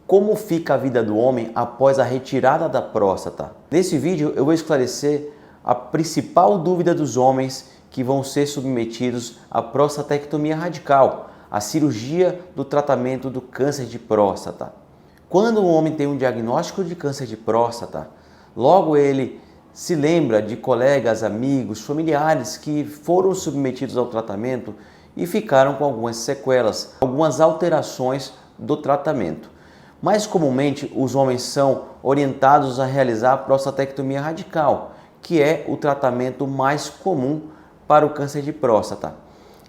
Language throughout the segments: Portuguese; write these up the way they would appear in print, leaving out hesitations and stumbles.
Como fica a vida do homem após a retirada da próstata? Nesse vídeo eu vou esclarecer a principal dúvida dos homens que vão ser submetidos à prostatectomia radical, a cirurgia do tratamento do câncer de próstata. Quando o homem tem um diagnóstico de câncer de próstata, logo ele se lembra de colegas, amigos, familiares que foram submetidos ao tratamento e ficaram com algumas sequelas, algumas alterações do tratamento. Mais comumente, os homens são orientados a realizar a prostatectomia radical, que é o tratamento mais comum para o câncer de próstata.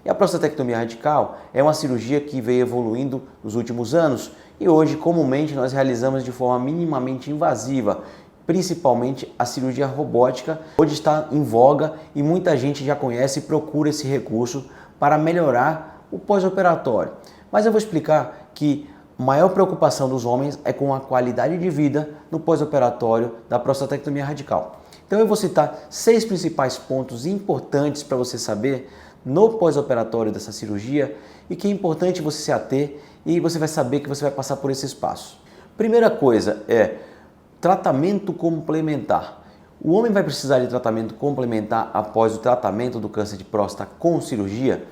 E a prostatectomia radical é uma cirurgia que veio evoluindo nos últimos anos e hoje comumente nós realizamos de forma minimamente invasiva, principalmente a cirurgia robótica. Hoje está em voga e muita gente já conhece e procura esse recurso para melhorar o pós-operatório. Mas eu vou explicar que a maior preocupação dos homens é com a qualidade de vida no pós-operatório da prostatectomia radical. Então eu vou citar 6 principais pontos importantes para você saber no pós-operatório dessa cirurgia e que é importante você se ater e você vai saber que você vai passar por esses passos. Primeira coisa é tratamento complementar. O homem vai precisar de tratamento complementar após o tratamento do câncer de próstata com cirurgia.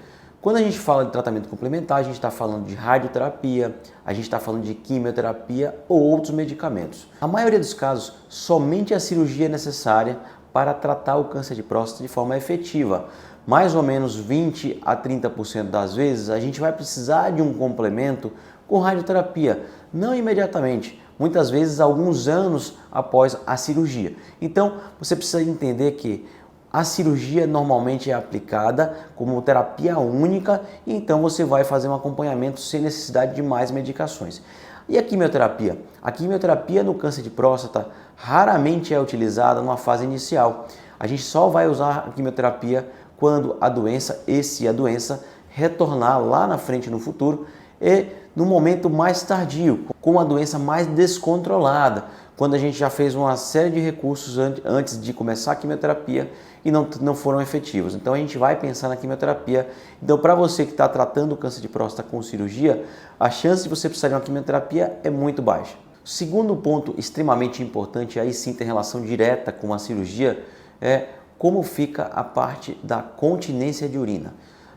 Quando a gente fala de tratamento complementar, a gente está falando de radioterapia, a gente está falando de quimioterapia ou outros medicamentos. Na maioria dos casos, somente a cirurgia é necessária para tratar o câncer de próstata de forma efetiva. Mais ou menos 20 a 30% das vezes, a gente vai precisar de um complemento com radioterapia, não imediatamente, muitas vezes alguns anos após a cirurgia. Então, você precisa entender que a cirurgia normalmente é aplicada como terapia única e então você vai fazer um acompanhamento sem necessidade de mais medicações. E a quimioterapia? A quimioterapia no câncer de próstata raramente é utilizada numa fase inicial. A gente só vai usar a quimioterapia quando a doença, se a doença retornar lá na frente no futuro e no momento mais tardio, com a doença mais descontrolada, quando a gente já fez uma série de recursos antes de começar a quimioterapia e não foram efetivos. Então a gente vai pensar na quimioterapia. Então para você que está tratando o câncer de próstata com cirurgia, a chance de você precisar de uma quimioterapia é muito baixa. Segundo ponto extremamente importante, aí sim tem relação direta com a cirurgia, é como fica a parte da continência de urina.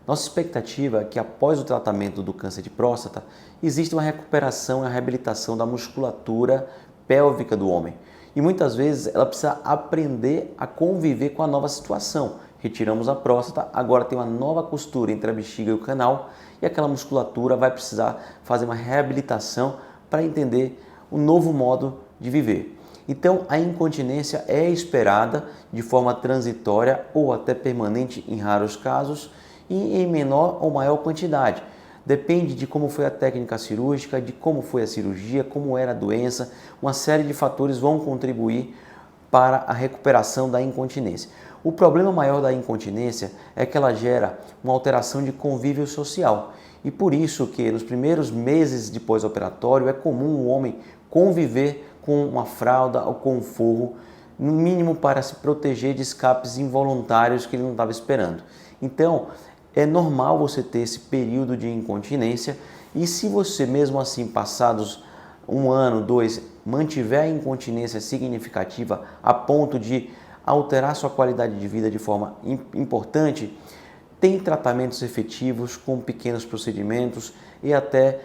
Nossa expectativa é que após o tratamento do câncer de próstata, exista uma recuperação e uma reabilitação da musculatura pélvica do homem. E muitas vezes ela precisa aprender a conviver com a nova situação. Retiramos a próstata, agora tem uma nova costura entre a bexiga e o canal e aquela musculatura vai precisar fazer uma reabilitação para entender o novo modo de viver. Então a incontinência é esperada de forma transitória ou até permanente em raros casos e em menor ou maior quantidade. Depende de como foi a técnica cirúrgica, de como foi a cirurgia, como era a doença. Uma série de fatores vão contribuir para a recuperação da incontinência. O problema maior da incontinência é que ela gera uma alteração de convívio social. E por isso que nos primeiros meses de pós-operatório é comum o homem conviver com uma fralda ou com um forro, no mínimo para se proteger de escapes involuntários que ele não estava esperando. Então, é normal você ter esse período de incontinência e se você mesmo assim, passados 1 ano, 2, mantiver a incontinência significativa a ponto de alterar sua qualidade de vida de forma importante, tem tratamentos efetivos com pequenos procedimentos e até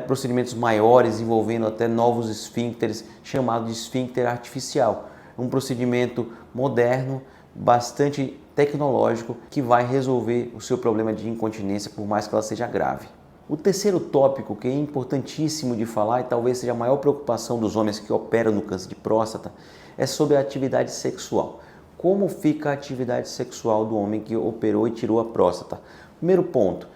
procedimentos maiores envolvendo até novos esfíncteres, chamado de esfíncter artificial. Um procedimento moderno, bastante tecnológico, que vai resolver o seu problema de incontinência, por mais que ela seja grave. O terceiro tópico que é importantíssimo de falar e talvez seja a maior preocupação dos homens que operam no câncer de próstata é sobre a atividade sexual. Como fica a atividade sexual do homem que operou e tirou a próstata? Primeiro ponto,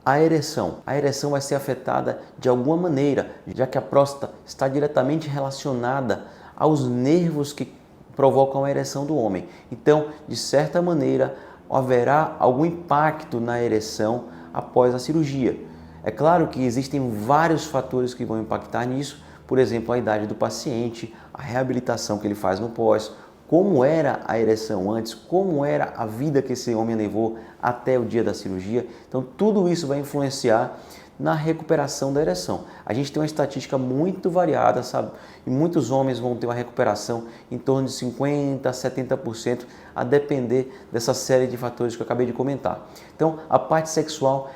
a ereção. A ereção vai ser afetada de alguma maneira, já que a próstata está diretamente relacionada aos nervos que provocam a ereção do homem. Então, de certa maneira, haverá algum impacto na ereção após a cirurgia. É claro que existem vários fatores que vão impactar nisso, por exemplo, a idade do paciente, a reabilitação que ele faz no pós, como era a ereção antes, como era a vida que esse homem levou até o dia da cirurgia. Então, tudo isso vai influenciar na recuperação da ereção. A gente tem uma estatística muito variada, sabe? E muitos homens vão ter uma recuperação em torno de 50% a 70%, a depender dessa série de fatores que eu acabei de comentar. Então, a parte sexual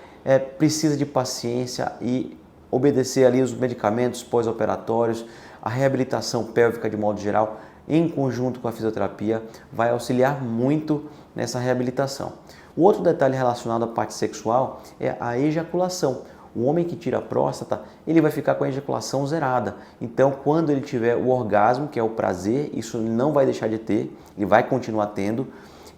precisa de paciência e obedecer ali os medicamentos pós-operatórios, a reabilitação pélvica de modo geral, em conjunto com a fisioterapia, vai auxiliar muito nessa reabilitação. O outro detalhe relacionado à parte sexual é a ejaculação. O homem que tira a próstata, ele vai ficar com a ejaculação zerada. Então, quando ele tiver o orgasmo, que é o prazer, isso ele não vai deixar de ter, ele vai continuar tendo,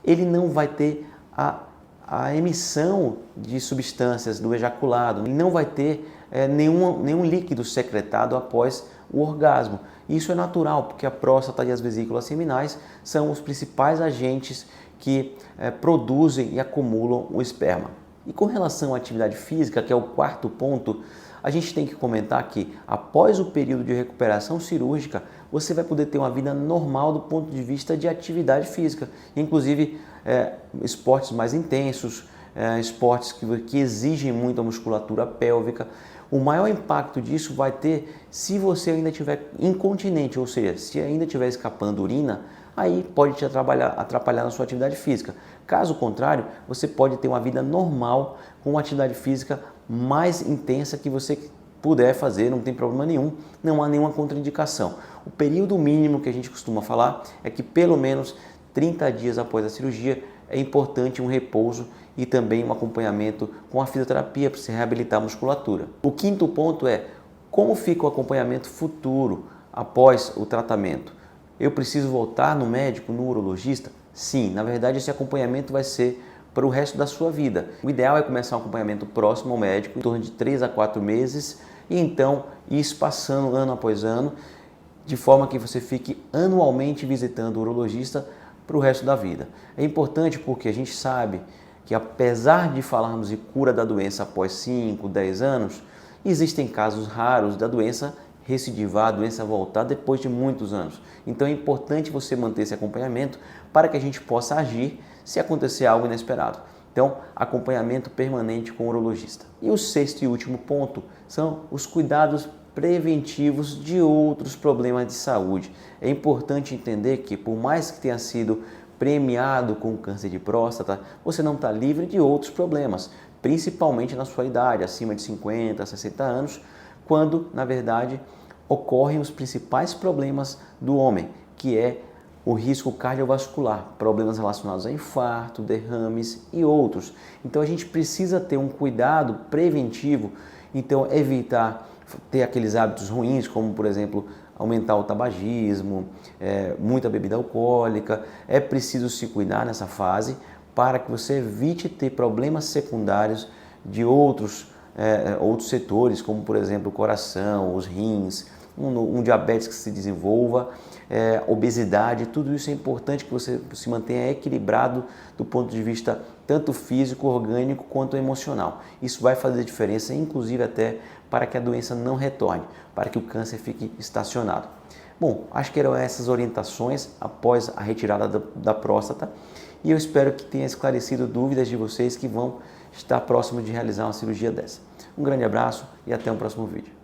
ele não vai ter a emissão de substâncias do ejaculado, ele não vai ter nenhum líquido secretado após o orgasmo. Isso é natural, porque a próstata e as vesículas seminais são os principais agentes que produzem e acumulam o esperma. E com relação à atividade física, que é o quarto ponto, a gente tem que comentar que após o período de recuperação cirúrgica, você vai poder ter uma vida normal do ponto de vista de atividade física, inclusive esportes mais intensos, esportes que exigem muito a musculatura pélvica. O maior impacto disso vai ter se você ainda estiver incontinente, ou seja, se ainda estiver escapando urina, aí pode te atrapalhar na sua atividade física. Caso contrário, você pode ter uma vida normal com uma atividade física mais intensa que você puder fazer, não tem problema nenhum, não há nenhuma contraindicação. O período mínimo que a gente costuma falar é que pelo menos 30 dias após a cirurgia é importante um repouso e também um acompanhamento com a fisioterapia para se reabilitar a musculatura. O quinto ponto é como fica o acompanhamento futuro após o tratamento. Eu preciso voltar no médico, no urologista? Sim, na verdade esse acompanhamento vai ser para o resto da sua vida. O ideal é começar um acompanhamento próximo ao médico, em torno de 3 a 4 meses, e então ir passando ano após ano, de forma que você fique anualmente visitando o urologista para o resto da vida. É importante porque a gente sabe que apesar de falarmos de cura da doença após 5, 10 anos, existem casos raros da doença recidivar, a doença voltar depois de muitos anos. Então é importante você manter esse acompanhamento para que a gente possa agir se acontecer algo inesperado. Então, acompanhamento permanente com o urologista. E o sexto e último ponto são os cuidados preventivos de outros problemas de saúde. É importante entender que, por mais que tenha sido premiado com câncer de próstata, você não está livre de outros problemas, principalmente na sua idade, acima de 50, 60 anos, quando, na verdade, ocorrem os principais problemas do homem, que é o risco cardiovascular, problemas relacionados a infarto, derrames e outros. Então a gente precisa ter um cuidado preventivo, então evitar ter aqueles hábitos ruins, como por exemplo, aumentar o tabagismo, muita bebida alcoólica. É preciso se cuidar nessa fase para que você evite ter problemas secundários de outros setores, como por exemplo o coração, os rins, um diabetes que se desenvolva, obesidade. Tudo isso é importante que você se mantenha equilibrado do ponto de vista tanto físico, orgânico quanto emocional. Isso vai fazer diferença, inclusive até para que a doença não retorne, para que o câncer fique estacionado. Bom, acho que eram essas orientações após a retirada da próstata e eu espero que tenha esclarecido dúvidas de vocês que vão estar próximos de realizar uma cirurgia dessa. Um grande abraço e até o próximo vídeo.